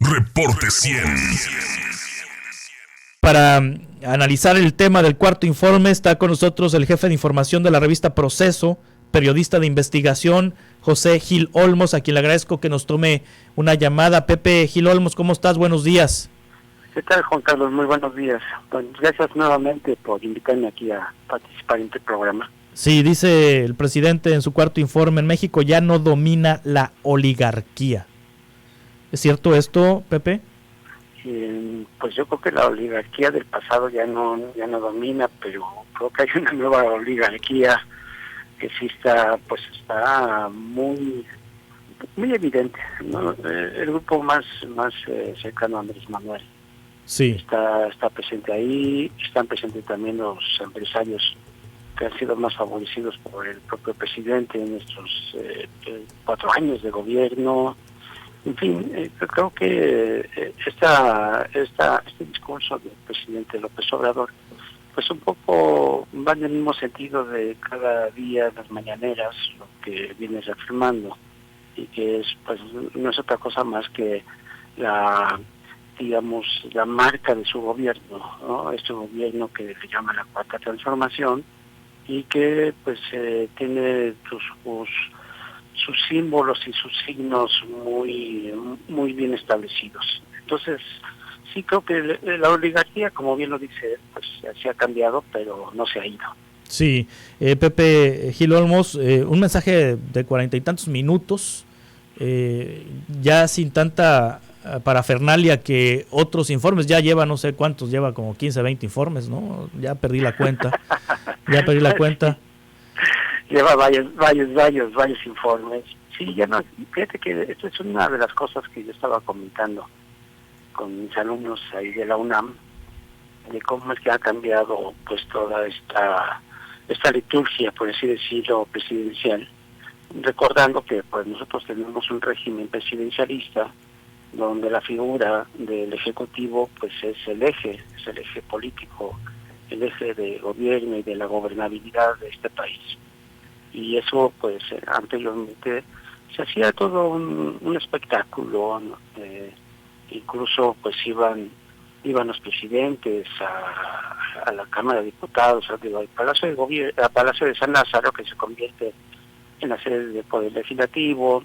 Reporte 100. Para analizar el tema del cuarto informe está con nosotros el jefe de información de la revista Proceso, periodista de investigación, José Gil Olmos, a quien le agradezco que nos tome una llamada. Pepe Gil Olmos, ¿cómo estás? Buenos días. ¿Qué tal, Juan Carlos? Muy buenos días. Pues gracias nuevamente por invitarme aquí a participar en este programa. Sí, dice el presidente en su cuarto informe, en México ya no domina la oligarquía. ¿Es cierto esto, Pepe? Pues yo creo que la oligarquía del pasado ya no domina, pero creo que hay una nueva oligarquía que sí está muy evidente, ¿no? El grupo más cercano a Andrés Manuel. Sí. Está presente ahí, están presentes también los empresarios que han sido más favorecidos por el propio presidente en estos 4 años de gobierno. En fin, creo que este discurso del presidente López Obrador, pues un poco va en el mismo sentido de cada día las mañaneras, lo que viene reafirmando, y que es, pues, no es otra cosa más que la marca de su gobierno, ¿no? Este gobierno que se llama la Cuarta Transformación y que pues tiene sus símbolos y sus signos muy bien establecidos. Entonces, sí creo que la oligarquía, como bien lo dice, pues se ha cambiado, pero no se ha ido. Sí, Pepe Gil Olmos, un mensaje de 40 y tantos minutos, ya sin tanta parafernalia que otros informes, ya lleva no sé cuántos, lleva como 15, 20 informes, ¿no? Ya perdí la cuenta. Lleva varios informes. Sí, ya no, fíjate que esto es una de las cosas que yo estaba comentando con mis alumnos ahí de la UNAM, de cómo es que ha cambiado pues toda esta liturgia, por así decirlo, presidencial, recordando que pues nosotros tenemos un régimen presidencialista donde la figura del ejecutivo pues es el eje político, el eje de gobierno y de la gobernabilidad de este país. Y eso pues anteriormente se hacía todo un espectáculo, ¿no? Incluso pues iban los presidentes a la Cámara de Diputados, al Palacio de Gobierno, al Palacio de San Lázaro, que se convierte en la sede del Poder Legislativo.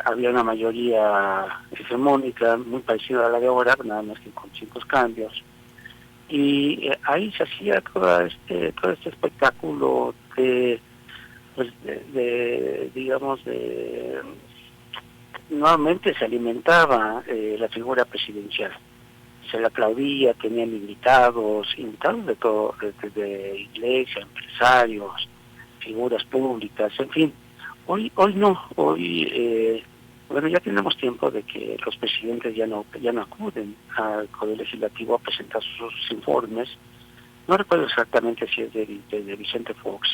Había una mayoría hegemónica muy parecida a la de ahora, nada más que con ciertos cambios, y ahí se hacía todo este espectáculo nuevamente se alimentaba la figura presidencial, se le aplaudía, tenían invitados de todo, de iglesia, empresarios, figuras públicas, en fin. Hoy no, bueno, ya tenemos tiempo de que los presidentes ya no acuden al Poder Legislativo a presentar sus informes. No recuerdo exactamente si es de Vicente Fox,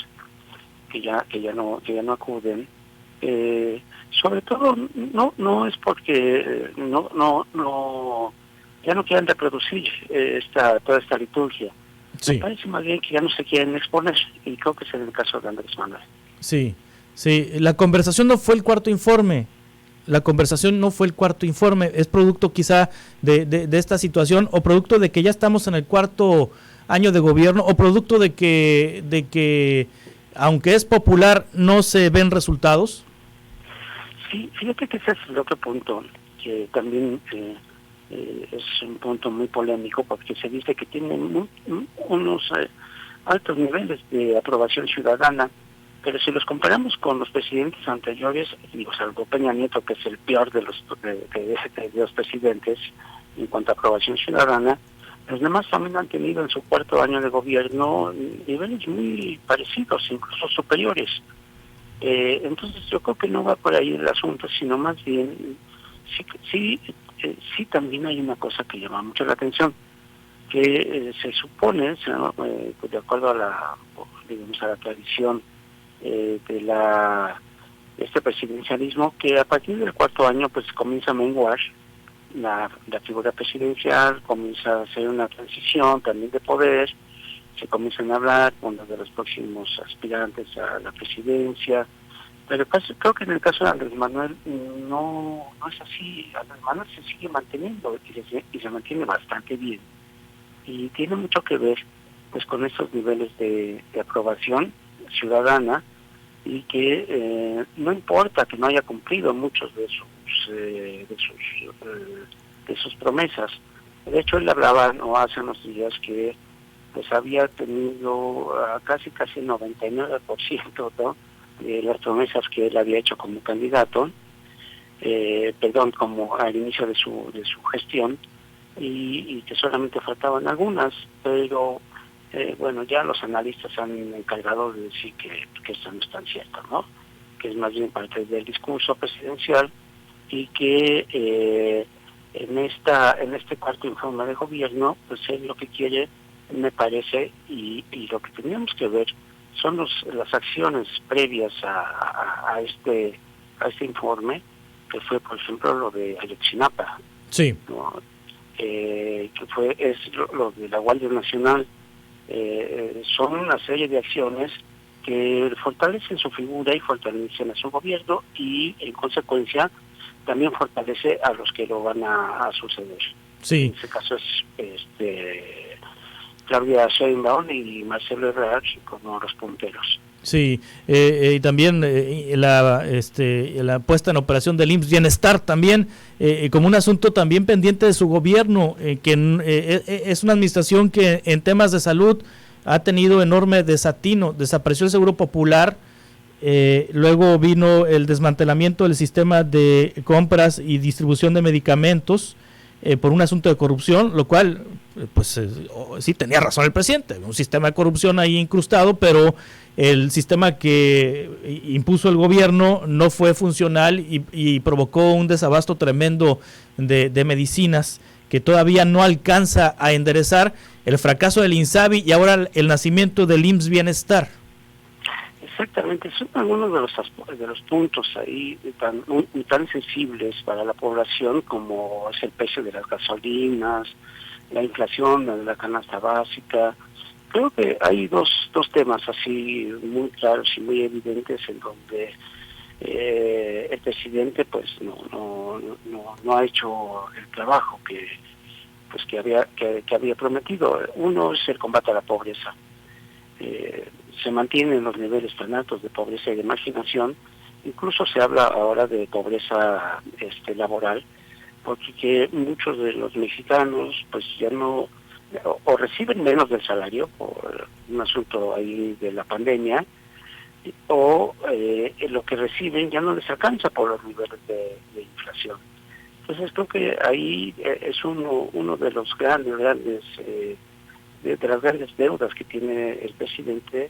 que ya no acuden. Sobre todo no es porque ya no quieren reproducir toda esta liturgia. Sí. Me parece más bien que ya no se quieren exponer, y creo que es en el caso de Andrés Manuel. Sí, la conversación no fue el cuarto informe. Es producto quizá de esta situación, o producto de que ya estamos en el cuarto año de gobierno, o producto de que aunque es popular, no se ven resultados. Sí, fíjate que ese es el otro punto, que también es un punto muy polémico, porque se dice que tienen unos altos niveles de aprobación ciudadana, pero si los comparamos con los presidentes anteriores, salvo Peña Nieto, que es el peor de los presidentes en cuanto a aprobación ciudadana, los demás también han tenido en su cuarto año de gobierno niveles muy parecidos, incluso superiores. Entonces yo creo que no va por ahí el asunto, sino más bien sí también hay una cosa que llama mucho la atención, que se supone, de acuerdo a la tradición de este presidencialismo, que a partir del cuarto año pues comienza a menguar la figura presidencial, comienza a hacer una transición también de poder, se comienzan a hablar de los próximos aspirantes a la presidencia, Pero creo que en el caso de Andrés Manuel no es así. Andrés Manuel se sigue manteniendo y se mantiene bastante bien. Y tiene mucho que ver pues con estos niveles de aprobación ciudadana, y que no importa que no haya cumplido muchos de sus promesas. De hecho, él hablaba no hace unos días que pues había tenido casi el 99%, ¿no?, de las promesas que él había hecho como candidato, como al inicio de su gestión, y que solamente faltaban algunas, pero bueno, ya los analistas han encargado de decir que esto no es tan cierto, ¿no? Que es más bien parte del discurso presidencial, y que en este cuarto informe de gobierno, pues él lo que quiere, me parece, y lo que teníamos que ver son las acciones previas a este informe, que fue, por ejemplo, lo de Ayotzinapa, Sí. ¿no? Es lo de la Guardia Nacional. Son una serie de acciones que fortalecen su figura y fortalecen a su gobierno, y en consecuencia también fortalece a los que lo van a suceder. Sí. En ese caso es Claudia Sheinbaum y Marcelo Ebrard como los punteros. Sí, y también la puesta en operación del IMSS Bienestar también, como un asunto también pendiente de su gobierno, que es una administración que en temas de salud ha tenido enorme desatino. Desapareció el Seguro Popular, luego vino el desmantelamiento del sistema de compras y distribución de medicamentos por un asunto de corrupción, lo cual sí tenía razón el presidente, un sistema de corrupción ahí incrustado, pero el sistema que impuso el gobierno no fue funcional y provocó un desabasto tremendo de medicinas que todavía no alcanza a enderezar, el fracaso del INSABI y ahora el nacimiento del IMSS Bienestar. Exactamente, son algunos de los puntos ahí tan sensibles para la población, como es el precio de las gasolinas, la inflación de la canasta básica. Creo que hay dos temas así muy claros y muy evidentes en donde el presidente pues no ha hecho el trabajo que había prometido. Uno es el combate a la pobreza. Se mantienen los niveles tan altos de pobreza y de marginación. Incluso se habla ahora de pobreza laboral, porque que muchos de los mexicanos pues ya no, o reciben menos del salario por un asunto ahí de la pandemia, o lo que reciben ya no les alcanza por los niveles de inflación. Entonces creo que ahí es uno de los grandes de las grandes deudas que tiene el presidente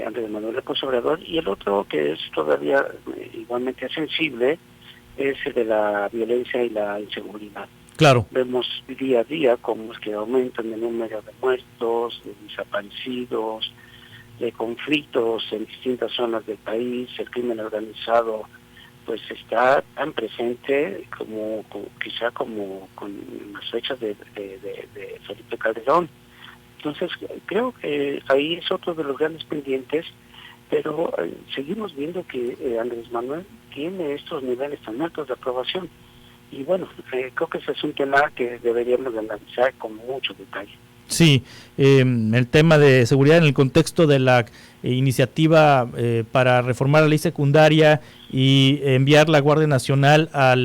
Andrés Manuel López Obrador. Y el otro, que es todavía igualmente sensible, es el de la violencia y la inseguridad. Claro. Vemos día a día cómo es que aumentan el número de muertos, de desaparecidos, de conflictos en distintas zonas del país. El crimen organizado pues está tan presente quizá como con las fechas de Felipe Calderón. Entonces creo que ahí es otro de los grandes pendientes, pero seguimos viendo que Andrés Manuel tiene estos niveles tan altos de aprobación. Y bueno, creo que ese es un tema que deberíamos de analizar con mucho detalle. Sí, el tema de seguridad en el contexto de la iniciativa para reformar la ley secundaria y enviar la Guardia Nacional a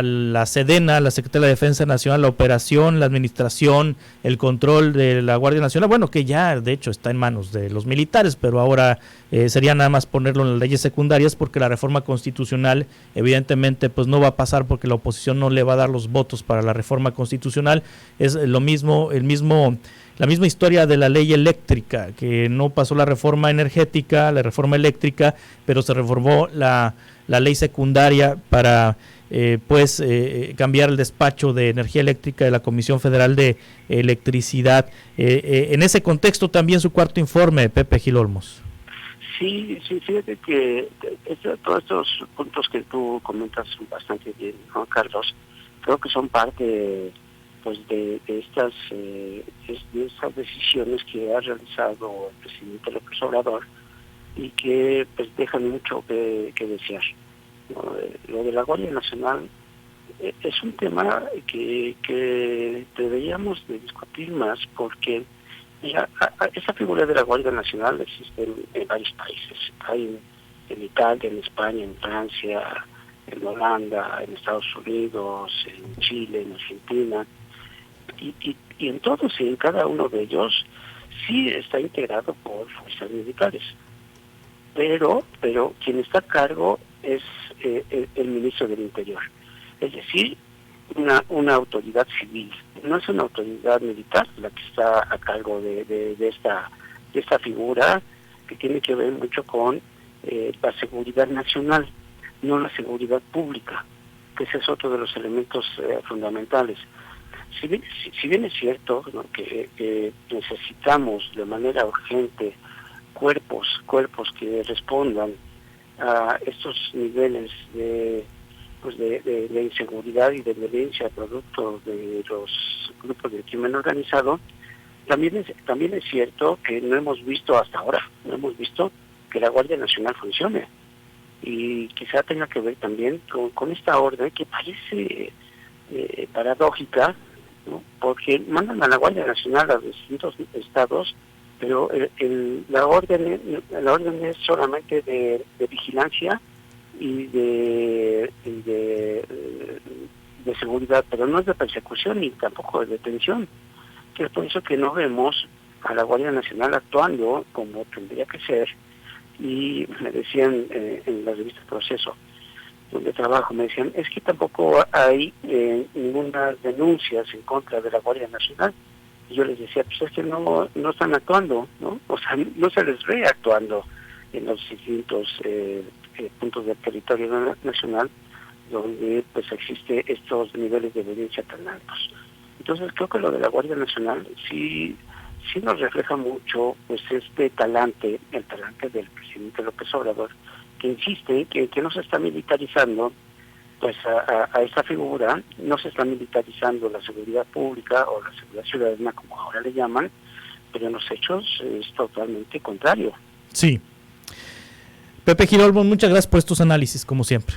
la Sedena, la Secretaría de Defensa Nacional, la operación, la administración, el control de la Guardia Nacional, bueno, que ya de hecho está en manos de los militares, pero ahora sería nada más ponerlo en las leyes secundarias, porque la reforma constitucional evidentemente pues no va a pasar, porque la oposición no le va a dar los votos para la reforma constitucional. Es lo mismo, la misma historia de la ley eléctrica, que no pasó la reforma energética, la reforma eléctrica, pero se reformó la ley secundaria para cambiar el despacho de energía eléctrica de la Comisión Federal de Electricidad. En ese contexto también su cuarto informe, Pepe Gil Olmos. Sí, fíjate que todos estos puntos que tú comentas son bastante bien, ¿no, Carlos? Creo que son parte pues de estas decisiones que ha realizado el presidente López Obrador, y que pues dejan mucho que desear, ¿no? Lo de la Guardia Nacional es un tema que deberíamos de discutir más, porque mira, esa figura de la Guardia Nacional existe en varios países. Hay en Italia, en España, en Francia, en Holanda, en Estados Unidos, en Chile, en Argentina, y en todos y en cada uno de ellos sí está integrado por fuerzas militares, pero quien está a cargo es el ministro del Interior, es decir, una autoridad civil, no es una autoridad militar la que está a cargo de esta figura, que tiene que ver mucho con la seguridad nacional, no la seguridad pública, que ese es otro de los elementos fundamentales. Si bien es cierto, ¿no?, que necesitamos de manera urgente cuerpos que respondan a estos niveles de inseguridad y de violencia producto de los grupos de crimen organizado, también es cierto que no hemos visto hasta ahora, que la Guardia Nacional funcione. Y quizá tenga que ver también con esta orden que parece paradójica, ¿no?, porque mandan a la Guardia Nacional a distintos estados, pero la orden es solamente de vigilancia y de seguridad, pero no es de persecución ni tampoco de detención, que es por eso que no vemos a la Guardia Nacional actuando como tendría que ser. Y me decían en la revista Proceso, donde trabajo, me decían, es que tampoco hay ninguna denuncias en contra de la Guardia Nacional. Y yo les decía, pues es que no están actuando, ¿no? O sea, no se les ve actuando en los distintos puntos del territorio nacional donde pues existe estos niveles de violencia tan altos. Entonces creo que lo de la Guardia Nacional sí nos refleja mucho pues el talante del presidente López Obrador, que insiste que no se está militarizando pues a esa figura, no se está militarizando la seguridad pública o la seguridad ciudadana, como ahora le llaman, pero en los hechos es totalmente contrario. Sí. Pepe Gil Olmos, muchas gracias por estos análisis, como siempre.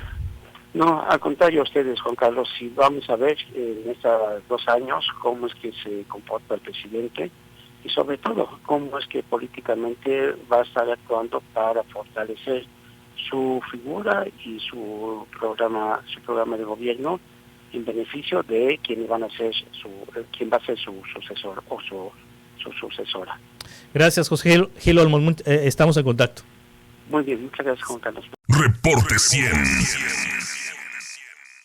No, al contrario a ustedes, Juan Carlos, si vamos a ver en estos 2 años cómo es que se comporta el presidente y sobre todo cómo es que políticamente va a estar actuando para fortalecer su figura y su programa de gobierno en beneficio de quien va a ser su sucesor o su sucesora. Gracias, José Gil Olmos, estamos en contacto. Muy bien, muchas gracias, Juan Carlos. Reporte 100.